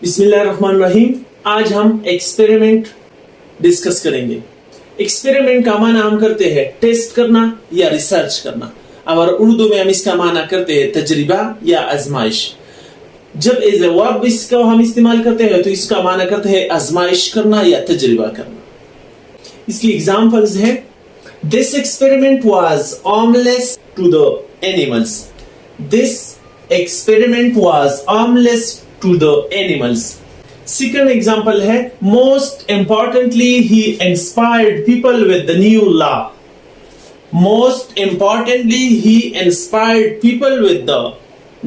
बिस्मिल्लाहिर्रहमानिर्रहीम। आज हम एक्सपेरिमेंट डिस्कस करेंगे। एक्सपेरिमेंट का माना हम करते हैं टेस्ट करना या रिसर्च करना, और उर्दू में हम इसका माना करते हैं तजरिबा या आजमाइश। जब एज ए वर्ब इसका हम इस्तेमाल करते हैं तो इसका माना करते हैं आजमाइश करना या तजरिबा करना। इसकी एग्जांपल्स हैं, this experiment was harmless to the animals. This experiment was harmless to the animals. Second example है, most importantly he inspired people with the new law. Most importantly he inspired people with the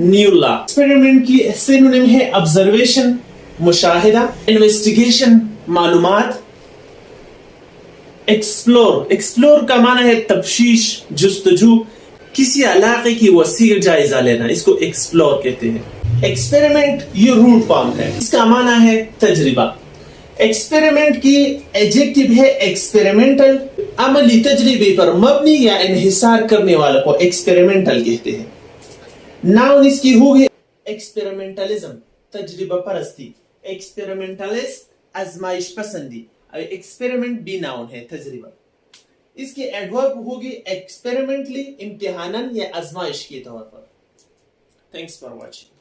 new law. Experiment की synonym है observation, मुशाहिदा, investigation, मालूमात, explore का माना है तफ्शीश, जुस्तजू, किसी इलाके की वसीर जायजा लेना, इसको एक्सप्लोर कहते हैं। एक्सपेरिमेंट ये रूट फॉर्म है, इसका माना है तजरिबा। एक्सपेरिमेंट की एडजेक्टिव है एक्सपेरिमेंटल, अमली तजरिबे पर मबनी या इन्हिसार करने वाले को एक्सपेरिमेंटल कहते हैं। नाउन इसकी होगी एक्सपेरिमेंटलिज्म, तजरिबा परस्ती, एक्सपेरिमेंटलिस्ट आजमाइश पसंदी, एक्सपेरिमेंट भी नाउन है तजरिबा। इसके एडवर्ब होगी एक्सपेरिमेंटली, इम्तिहानन या आजमाइश के तौर पर। Thanks for watching.